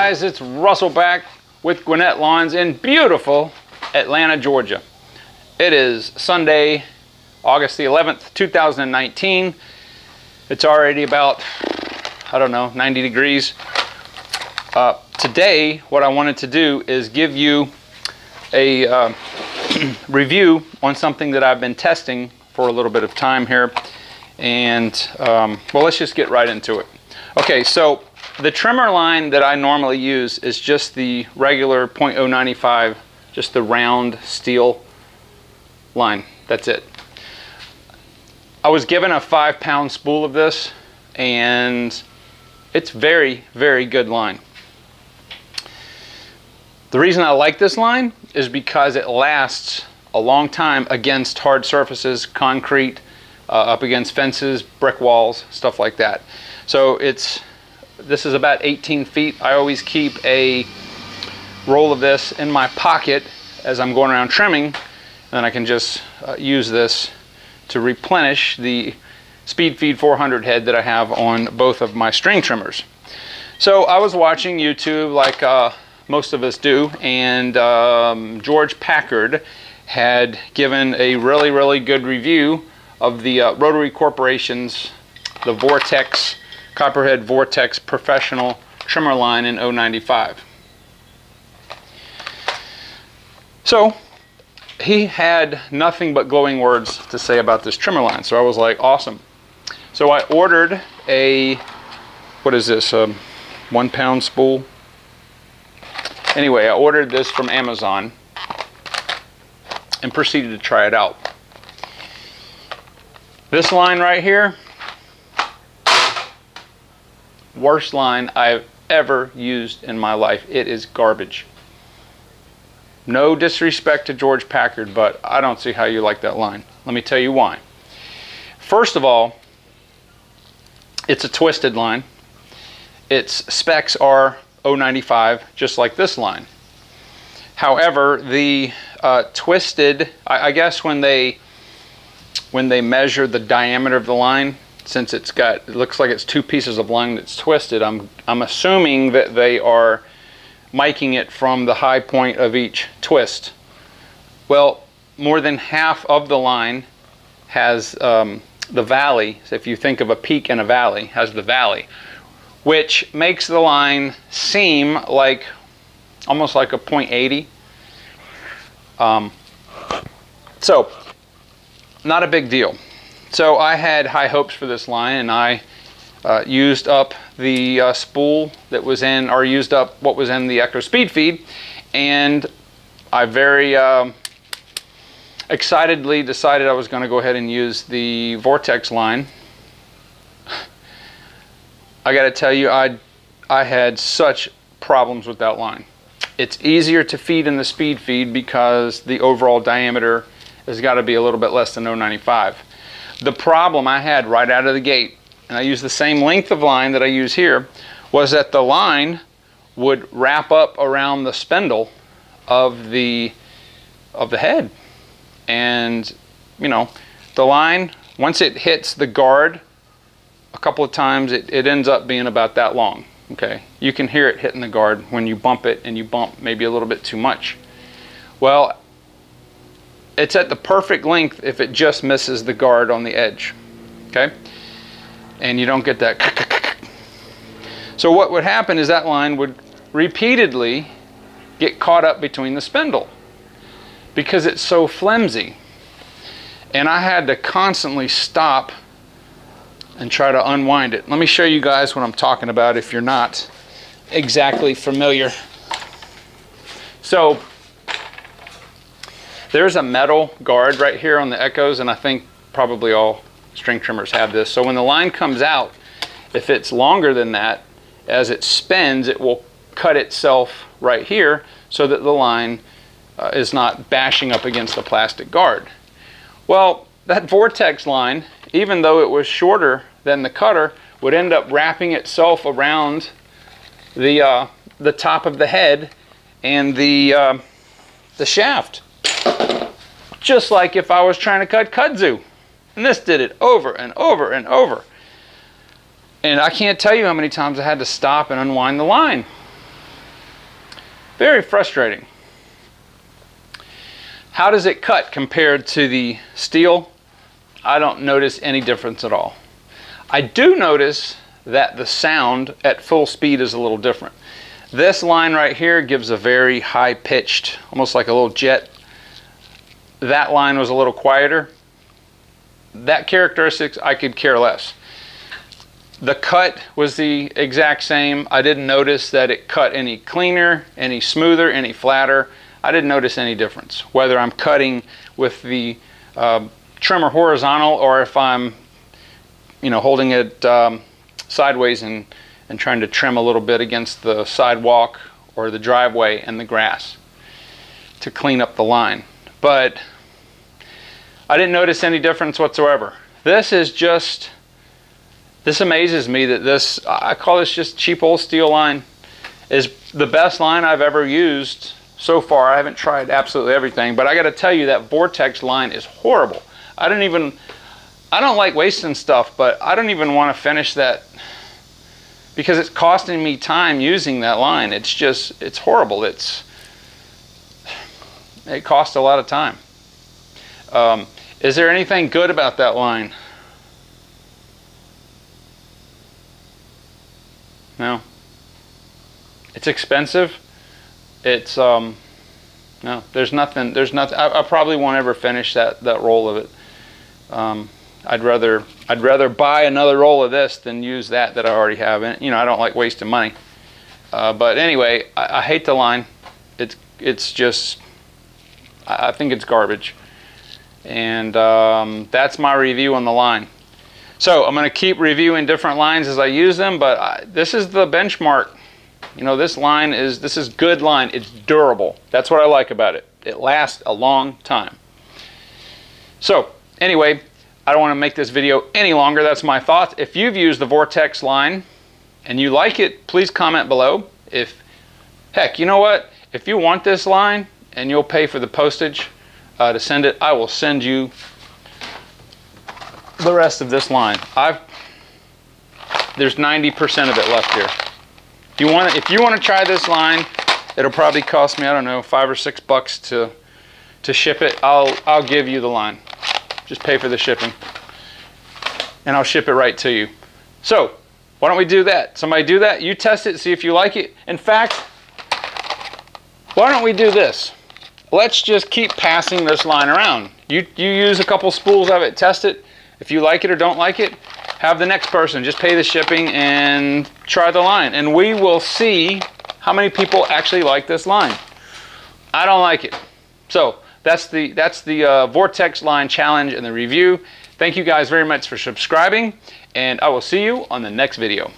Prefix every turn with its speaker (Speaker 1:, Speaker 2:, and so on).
Speaker 1: guys, it's Russell back with Gwinnett Lawns in beautiful Atlanta, Georgia. It is Sunday, August the 11th, 2019. It's already about, I don't know, 90 degrees. Today, what I wanted to do is give you a review on something that I've been testing for a little bit of time here. And, well, let's just get right into it. Okay, so the trimmer line that I normally use is just the regular .095, just the round steel line. That's it. I was given a 5-pound spool of this, and it's very, very good line. The reason I like this line is because it lasts a long time against hard surfaces, concrete, up against fences, brick walls, stuff like that. So this is about 18 feet. I always keep a roll of this in my pocket as I'm going around trimming, and then I can just use this to replenish the Speed Feed 400 head that I have on both of my string trimmers. So I was watching YouTube like most of us do, and George Packard had given a really, really good review of the Rotary Corporation's, the Vortex, Copperhead Vortex Professional Trimmer line in 095. So he had nothing but glowing words to say about this trimmer line. So I was like, awesome. So I ordered a, what is this, a 1-pound spool? Anyway, I ordered this from Amazon and proceeded to try it out. This line right here, worst line I've ever used in my life. It is garbage. No disrespect to George Packard, but I don't see how you like that line. Let me tell you why. First of all, it's a twisted line. Its specs are 095, just like this line. However, the twisted, I guess when they measure the diameter of the line, since it looks like it's two pieces of line that's twisted, I'm assuming that they are miking it from the high point of each twist. Well, more than half of the line has the valley. So if you think of a peak and a valley, has the valley, which makes the line seem like almost like a .80. So not a big deal. So I had high hopes for this line, and I used up the spool that was in, or used up what was in the Echo Speed Feed, and I very excitedly decided I was going to go ahead and use the Vortex line. I got to tell you, I had such problems with that line. It's easier to feed in the Speed Feed because the overall diameter has got to be a little bit less than 095. The problem I had right out of the gate, and I use the same length of line that I use here, was that the line would wrap up around the spindle of the head. And, you know, the line, once it hits the guard a couple of times, it ends up being about that long. Okay, you can hear it hitting the guard when you bump it, and you bump maybe a little bit too much. Well, it's at the perfect length if it just misses the guard on the edge. Okay, and you don't get that. So what would happen is that line would repeatedly get caught up between the spindle because it's so flimsy. And I had to constantly stop and try to unwind it. Let me show you guys what I'm talking about if you're not exactly familiar. So there's a metal guard right here on the Echoes, and I think probably all string trimmers have this. So when the line comes out, if it's longer than that, as it spins, it will cut itself right here so that the line is not bashing up against the plastic guard. Well, that Vortex line, even though it was shorter than the cutter, would end up wrapping itself around the top of the head and the shaft, just like if I was trying to cut kudzu. And this did it over and over and over. And I can't tell you how many times I had to stop and unwind the line. Very frustrating. How does it cut compared to the steel? I don't notice any difference at all. I do notice that the sound at full speed is a little different. This line right here gives a very high-pitched, almost like a little jet. That line was a little quieter. That characteristics I could care less. The cut was the exact same. I didn't notice that it cut any cleaner, any smoother, any flatter. I didn't notice any difference, whether I'm cutting with the trimmer horizontal or if I'm, holding it sideways and trying to trim a little bit against the sidewalk or the driveway and the grass to clean up the line. But I didn't notice any difference whatsoever. This amazes me that this, I call this just cheap old steel line, is the best line I've ever used so far. I haven't tried absolutely everything, but I got to tell you that Vortex line is horrible. I don't like wasting stuff, but I don't even want to finish that because it's costing me time using that line. It's horrible. It costs a lot of time. Is there anything good about that line? No. It's expensive. It's no. There's nothing. I probably won't ever finish that roll of it. I'd rather buy another roll of this than use that I already have. And I don't like wasting money. But anyway, I hate the line. It's just, I think it's garbage. And that's my review on the line. So I'm going to keep reviewing different lines as I use them, but this is the benchmark. This is good line. It's durable. That's what I like about it. It lasts a long time. So anyway, I don't want to make this video any longer. That's my thoughts. If you've used the Vortex line and you like it, please comment below. Heck, you know what? If you want this line and you'll pay for the postage to send it, I will send you the rest of this line. There's 90% of it left here. If you want to try this line, it'll probably cost me, I don't know, $5 or $6 to ship it. I'll give you the line. Just pay for the shipping, and I'll ship it right to you. So why don't we do that? Somebody do that. You test it, see if you like it. In fact, why don't we do this? Let's just keep passing this line around. You use a couple spools of it, test it. If you like it or don't like it, have the next person just pay the shipping and try the line. And we will see how many people actually like this line. I don't like it. So that's the Vortex line challenge and the review. Thank you guys very much for subscribing, and I will see you on the next video.